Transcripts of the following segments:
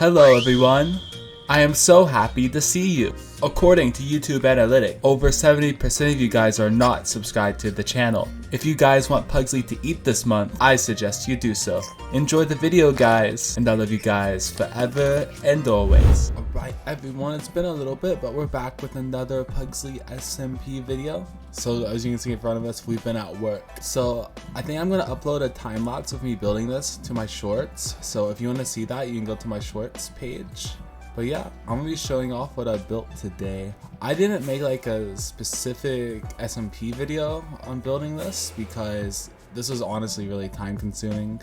Hello everyone! I am so happy to see you! According to YouTube Analytics, over 70% of you guys are not subscribed to the channel. If you guys want Pugsly to eat this month, I suggest you do so. Enjoy the video guys, and I love you guys forever and always. Alright everyone, it's been a little bit, but we're back with another Pugsly SMP video. So as you can see in front of us, we've been at work. So I think I'm going to upload a time lapse of me building this to my shorts. So if you want to see that, you can go to my shorts page. But yeah, I'm going to be showing off what I built today. I didn't make like a specific SMP video on building this because this was honestly really time consuming.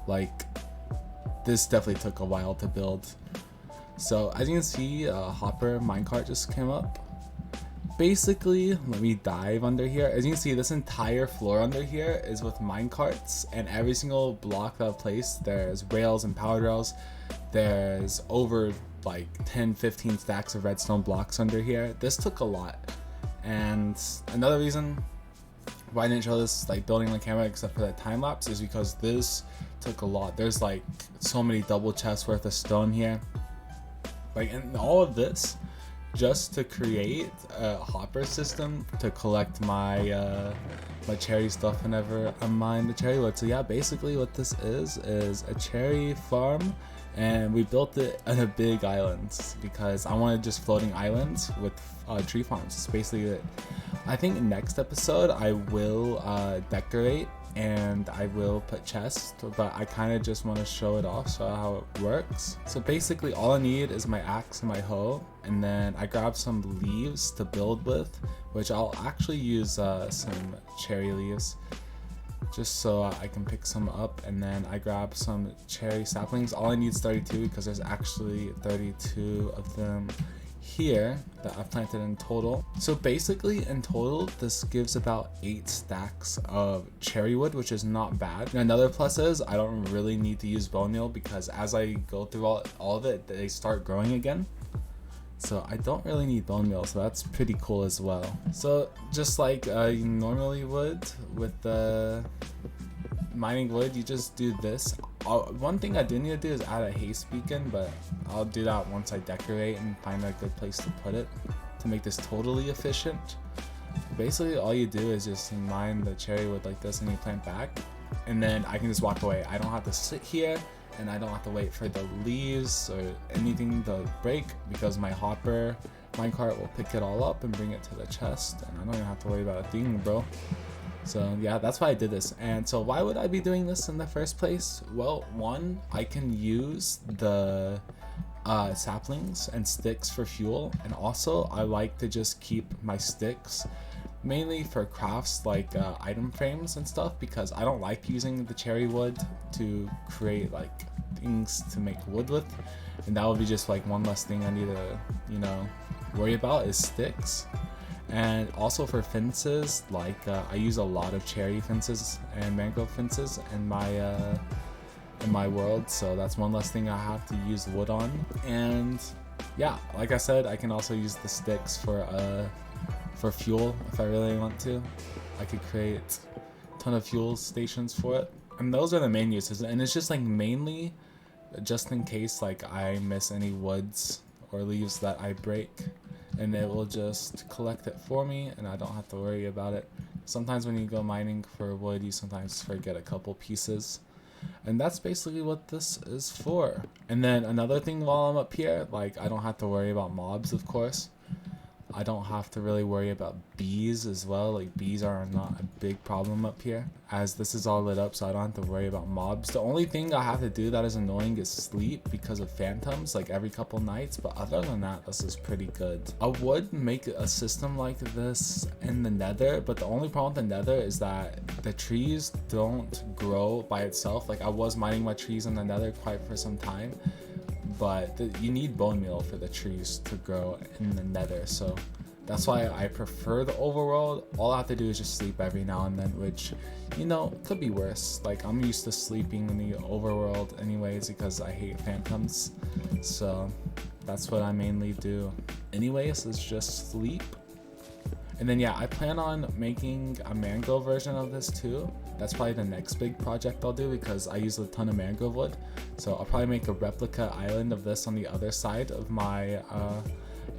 Like this definitely took a while to build. So as you can see, a hopper minecart just came up. Basically, let me dive under here. As you can see, this entire floor under here is with minecarts, and every single block that I've placed, there's rails and power rails. There's over like 10-15 stacks of redstone blocks under here. This took a lot, and another reason why I didn't show this like building on camera except for that time lapse is because this took a lot. There's like so many double chests worth of stone here, like, and all of this just to create a hopper system to collect my my cherry stuff whenever I mine the cherry wood. So yeah, basically what this is a cherry farm, and we built it on a big island because I wanted just floating islands with tree farms. It's basically it. I think next episode I will decorate and I will put chests, but I kind of just want to show it off, show how it works. So basically all I need is my axe and my hoe, and then I grab some leaves to build with, which I'll actually use some cherry leaves just so I can pick some up, and then I grab some cherry saplings. All I need is 32 because there's actually 32 of them here that I've planted in total. So basically in total this gives about 8 stacks of cherry wood, which is not bad. And another plus is I don't really need to use bone meal because as I go through all of it, they start growing again. So I don't really need bone meal, so that's pretty cool as well. So just like you normally would with the mining wood, you just do this. One thing I do need to do is add a haste beacon, but I'll do that once I decorate and find a good place to put it to make this totally efficient. Basically all you do is just mine the cherry wood like this and you plant back, and then I can just walk away. I don't have to sit here and I don't have to wait for the leaves or anything to break because my hopper minecart will pick it all up and bring it to the chest, and I don't even have to worry about a thing, bro. So yeah, that's why I did this. And so why would I be doing this in the first place? Well, one, I can use the saplings and sticks for fuel, and also I like to just keep my sticks mainly for crafts like item frames and stuff, because I don't like using the cherry wood to create like things to make wood with, and that would be just like one less thing I need to, you know, worry about is sticks. And also for fences, like I use a lot of cherry fences and mangrove fences in my world, so that's one less thing I have to use wood on. And yeah, like I said, I can also use the sticks for fuel if I really want to. I could create a ton of fuel stations for it, and those are the main uses. And it's just like mainly just in case like I miss any woods or leaves that I break, and it will just collect it for me and I don't have to worry about it. Sometimes when you go mining for wood, you sometimes forget a couple pieces, and that's basically what this is for. And then another thing while I'm up here, like I don't have to worry about mobs, of course. I don't have to really worry about bees as well. Like bees are not a big problem up here as this is all lit up, so I don't have to worry about mobs. The only thing I have to do that is annoying is sleep because of phantoms like every couple nights, but other than that, this is pretty good. I would make a system like this in the nether, but the only problem with the nether is that the trees don't grow by itself. Like I was mining my trees in the nether quite for some time, but you need bone meal for the trees to grow in the nether, so that's why I prefer the overworld. All I have to do is just sleep every now and then, which, you know, could be worse. Like I'm used to sleeping in the overworld anyways because I hate phantoms, so that's what I mainly do anyways, is just sleep. And then yeah, I plan on making a mango version of this too, That's probably the next big project I'll do because I use a ton of mangrove wood. So I'll probably make a replica island of this on the other side of my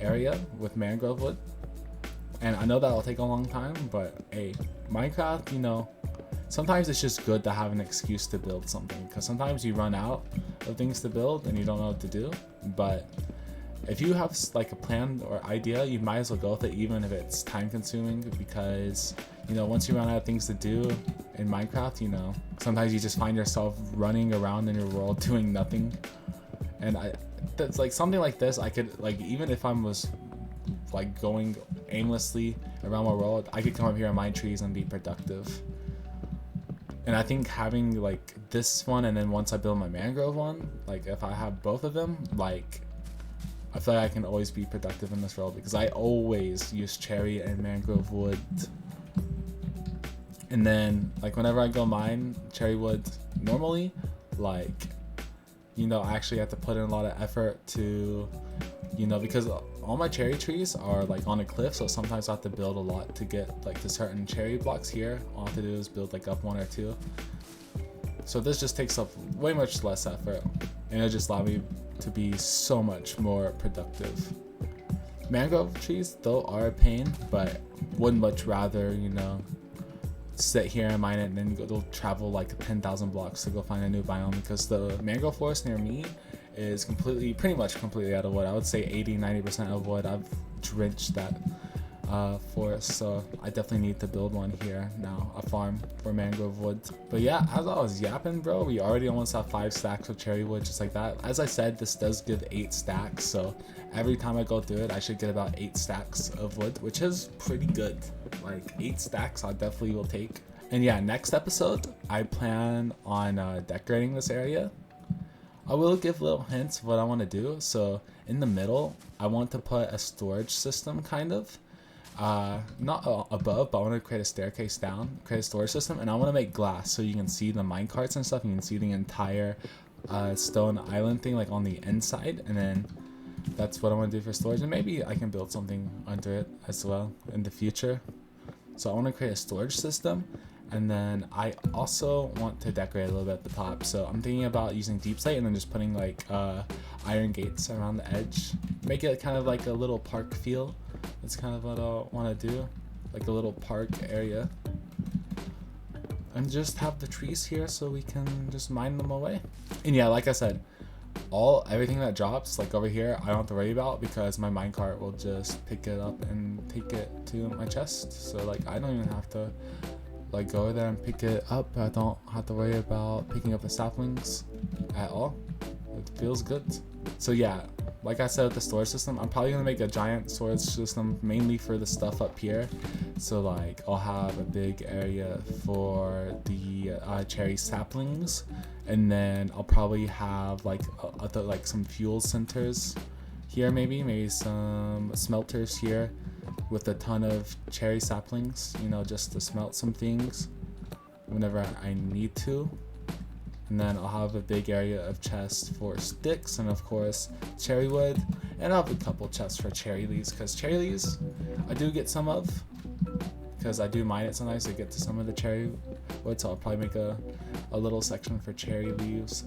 area with mangrove wood. And I know that'll take a long time, but hey, Minecraft, you know, sometimes it's just good to have an excuse to build something, because sometimes you run out of things to build and you don't know what to do. But if you have like a plan or idea, you might as well go with it, even if it's time consuming, because you know, once you run out of things to do in Minecraft, you know, sometimes you just find yourself running around in your world doing nothing. And that's like something like this, I could, like, even if I was like going aimlessly around my world, I could come up here and mine trees and be productive. And I think having like this one, and then once I build my mangrove one, like if I have both of them, like I feel like I can always be productive in this world, because I always use cherry and mangrove wood. And then like whenever I go mine cherry wood normally, like, you know, I actually have to put in a lot of effort to, you know, because all my cherry trees are like on a cliff, so sometimes I have to build a lot to get like to certain cherry blocks here. All I have to do is build like up one or two. So this just takes up way much less effort, and it just allowed me to be so much more productive. Mangrove trees though are a pain, but would much rather, you know, sit here and mine it and then go travel like 10,000 blocks to go find a new biome, because the mangrove forest near me is pretty much completely out of wood. I would say 80-90% of wood. I've drenched that forest, so I definitely need to build one here now, a farm for mangrove wood. But yeah, as I was yapping, bro, we already almost have 5 stacks of cherry wood just like that. As I said, this does give 8 stacks, so every time I go through it, I should get about 8 stacks of wood, which is pretty good. Like 8 stacks I definitely will take. And yeah, next episode I plan on decorating this area. I will give little hints of what I want to do. So in the middle, I want to put a storage system, kind of. Not above, but I want to create a staircase down, create a storage system, and I want to make glass so you can see the minecarts and stuff. You can see the entire stone island thing like on the inside, and then that's what I want to do for storage. And maybe I can build something under it as well in the future. So I want to create a storage system. And then I also want to decorate a little bit at the top. So I'm thinking about using deep slate and then just putting like iron gates around the edge. Make it kind of like a little park feel. That's kind of what I want to do. Like a little park area. And just have the trees here so we can just mine them away. And yeah, like I said, everything that drops like over here, I don't have to worry about, because my minecart will just pick it up and take it to my chest. So like I don't even have to like go there and pick it up. I don't have to worry about picking up the saplings at all. It feels good. So yeah, like I said with the storage system, I'm probably gonna make a giant storage system mainly for the stuff up here. So like I'll have a big area for the cherry saplings, and then I'll probably have like some fuel centers here, maybe some smelters here with a ton of cherry saplings, you know, just to smelt some things whenever I need to. And then I'll have a big area of chests for sticks, and of course cherry wood, and I'll have a couple chests for cherry leaves, because cherry leaves I do get some of, because I do mine it sometimes to get to some of the cherry wood. So I'll probably make a little section for cherry leaves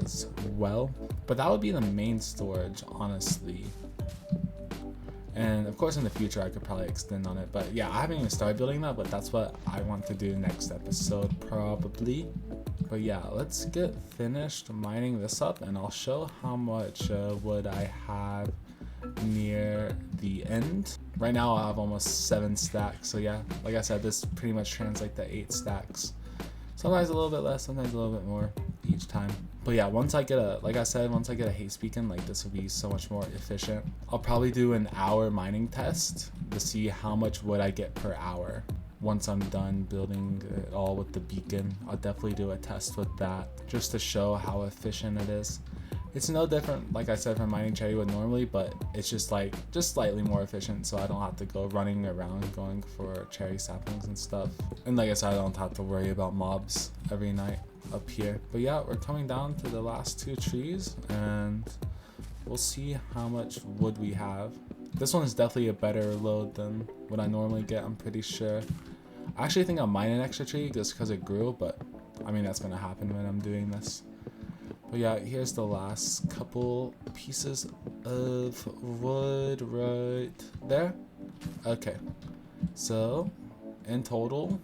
as well. But that would be the main storage, honestly. And of course in the future I could probably extend on it, but yeah, I haven't even started building that, but that's what I want to do next episode probably. But yeah, let's get finished mining this up, and I'll show how much wood I have near the end. Right now I have almost 7 stacks, so yeah, like I said, this pretty much translates to 8 stacks. Sometimes a little bit less, sometimes a little bit more each time. But yeah, once I get a haste beacon, like this will be so much more efficient. I'll probably do an hour mining test to see how much wood I get per hour. Once I'm done building it all with the beacon, I'll definitely do a test with that just to show how efficient it is. It's no different, like I said, from mining cherry wood normally, but it's just slightly more efficient, so I don't have to go running around going for cherry saplings and stuff. And like I said, I don't have to worry about mobs every night up here. But yeah, we're coming down to the last 2 trees, and we'll see how much wood we have. This one is definitely a better load than what I normally get, I'm pretty sure. I actually think I'll mine an extra tree just because it grew, but I mean, that's gonna happen when I'm doing this. But yeah, here's the last couple pieces of wood right there. Okay, so in total,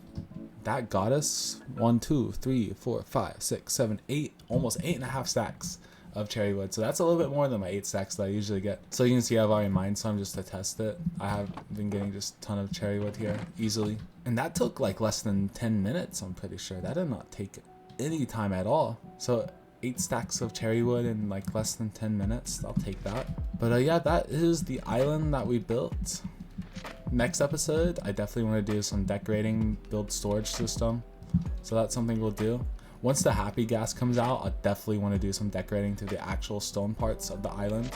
that got us 1, 2, 3, 4, 5, 6, 7, 8, almost 8.5 stacks of cherry wood. So that's a little bit more than my 8 stacks that I usually get. So you can see I've already mined some just to test it. I have been getting just a ton of cherry wood here easily. And that took like less than 10 minutes, I'm pretty sure. That did not take any time at all. So 8 stacks of cherry wood in like less than 10 minutes. I'll take that. But yeah, that is the island that we built. Next episode, I definitely want to do some decorating, build storage system. So that's something we'll do. Once the happy gas comes out, I definitely want to do some decorating to the actual stone parts of the island.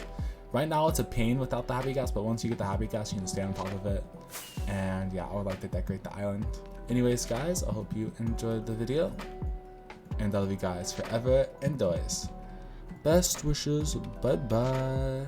Right now it's a pain without the happy gas, but once you get the happy gas, you can stay on top of it. And yeah, I would like to decorate the island. Anyways guys, I hope you enjoyed the video. And I love you guys forever and always. Best wishes, bye bye.